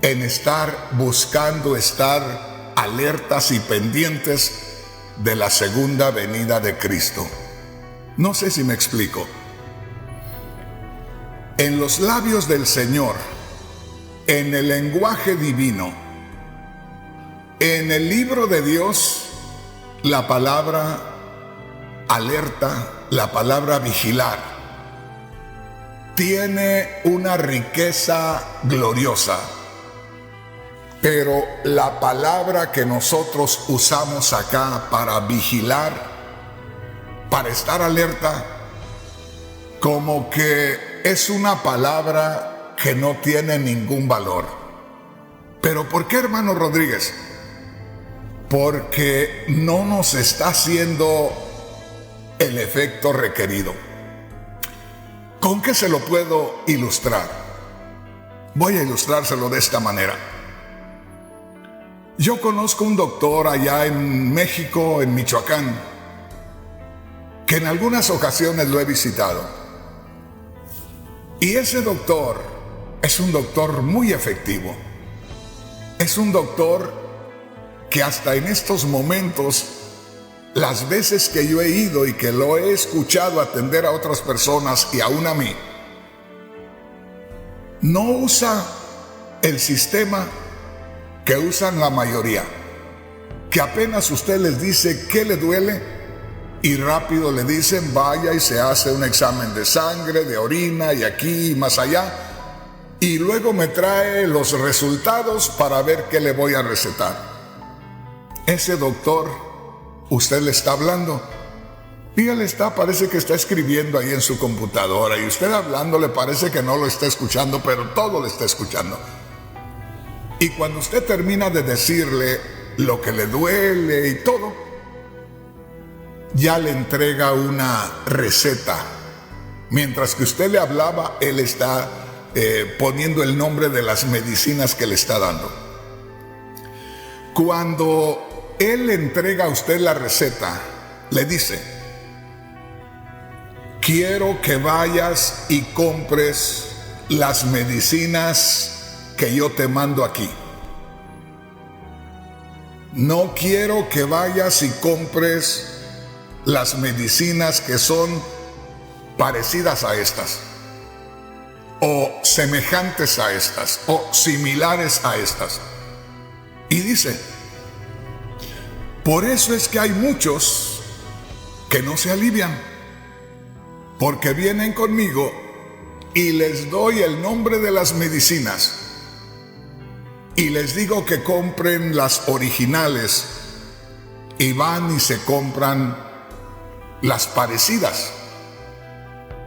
en estar buscando estar alertas y pendientes de la segunda venida de Cristo. No sé si me explico. En los labios del Señor, en el lenguaje divino, en el libro de Dios, la palabra alerta, la palabra vigilar, tiene una riqueza gloriosa, pero la palabra que nosotros usamos acá para vigilar, para estar alerta, como que es una palabra que no tiene ningún valor. ¿Pero por qué, hermano Rodríguez? Porque no nos está haciendo el efecto requerido. ¿Con qué se lo puedo ilustrar? Voy a ilustrárselo de esta manera. Yo conozco un doctor allá en México, en Michoacán, que en algunas ocasiones lo he visitado. Y ese doctor es un doctor muy efectivo. Es un doctor que hasta en estos momentos, las veces que yo he ido y que lo he escuchado atender a otras personas y aún a mí, no usa el sistema que usan la mayoría, que apenas usted les dice qué le duele y rápido le dicen vaya y se hace un examen de sangre, de orina y aquí y más allá, y luego me trae los resultados para ver qué le voy a recetar. Ese doctor, usted le está hablando y él parece que está escribiendo ahí en su computadora, y usted hablando le parece que no lo está escuchando, pero todo lo está escuchando. Y cuando usted termina de decirle lo que le duele y todo, ya le entrega una receta. Mientras que usted le hablaba, él está poniendo el nombre de las medicinas que le está dando. Cuando él le entrega a usted la receta, le dice: quiero que vayas y compres las medicinas que yo te mando aquí. No quiero que vayas y compres las medicinas que son parecidas a estas, o semejantes a estas, o similares a estas. Y dice: por eso es que hay muchos que no se alivian, porque vienen conmigo y les doy el nombre de las medicinas y les digo que compren las originales, y van y se compran las parecidas.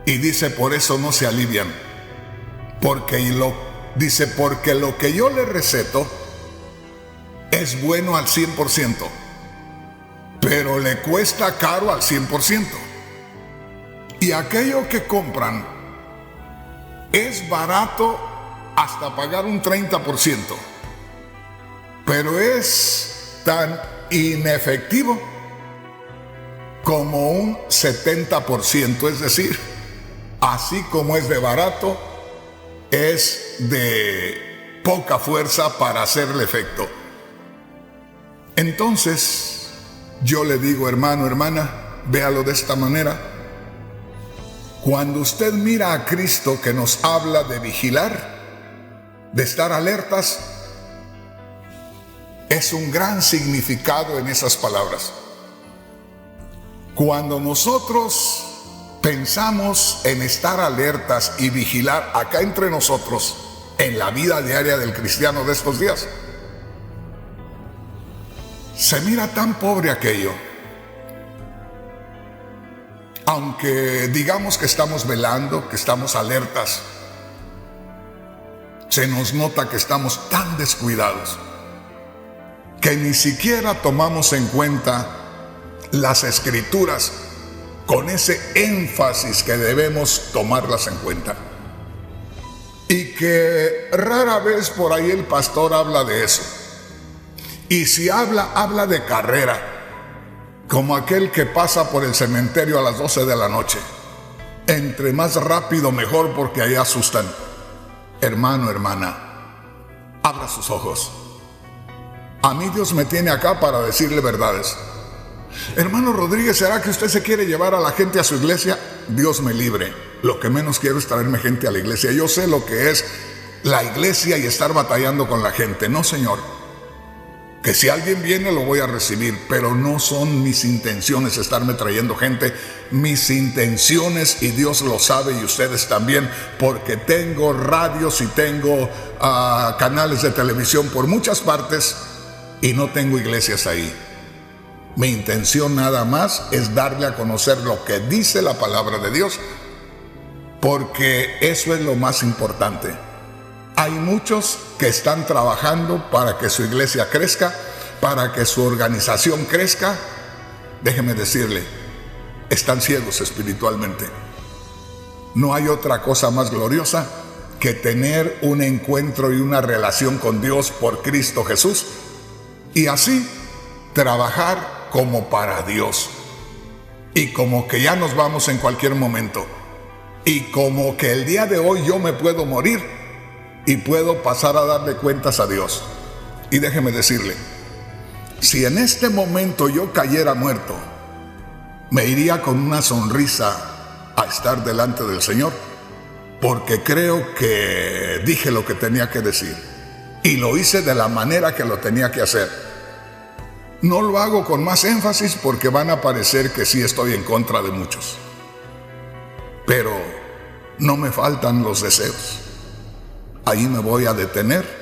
Y dice: por eso no se alivian, porque lo que yo le receto es bueno al 100%, pero le cuesta caro al 100%. Y aquello que compran es barato hasta pagar un 30%, pero es tan inefectivo como un 70%, es decir, así como es de barato, es de poca fuerza para hacerle efecto. Entonces, yo le digo, hermano, hermana, véalo de esta manera. Cuando usted mira a Cristo que nos habla de vigilar, de estar alertas, es un gran significado en esas palabras. Cuando nosotros pensamos en estar alertas y vigilar acá entre nosotros, en la vida diaria del cristiano de estos días, se mira tan pobre aquello. Aunque digamos que estamos velando, que estamos alertas, se nos nota que estamos tan descuidados que ni siquiera tomamos en cuenta las escrituras con ese énfasis que debemos tomarlas en cuenta. Y que rara vez por ahí el pastor habla de eso. Y si habla de carrera, como aquel que pasa por el cementerio a las 12 de la noche. Entre más rápido mejor, porque ahí asustan. Hermano, hermana, abra sus ojos. A mí Dios me tiene acá para decirle verdades. Hermano Rodríguez, ¿será que usted se quiere llevar a la gente a su iglesia? Dios me libre. Lo que menos quiero es traerme gente a la iglesia. Yo sé lo que es la iglesia y estar batallando con la gente. No, señor. Que si alguien viene lo voy a recibir, pero no son mis intenciones estarme trayendo gente. Mis intenciones, y Dios lo sabe y ustedes también, porque tengo radios y tengo canales de televisión por muchas partes y no tengo iglesias ahí. Mi intención nada más es darle a conocer lo que dice la palabra de Dios, porque eso es lo más importante. Hay muchos que están trabajando para que su iglesia crezca, para que su organización crezca. Déjeme decirle, están ciegos espiritualmente. No hay otra cosa más gloriosa que tener un encuentro y una relación con Dios por Cristo Jesús, y así trabajar como para Dios, y como que ya nos vamos en cualquier momento, y como que el día de hoy yo me puedo morir y puedo pasar a darle cuentas a Dios. Y déjeme decirle, si en este momento yo cayera muerto, me iría con una sonrisa a estar delante del Señor, porque creo que dije lo que tenía que decir y lo hice de la manera que lo tenía que hacer. No lo hago con más énfasis porque van a parecer que sí estoy en contra de muchos, pero no me faltan los deseos. Ahí me voy a detener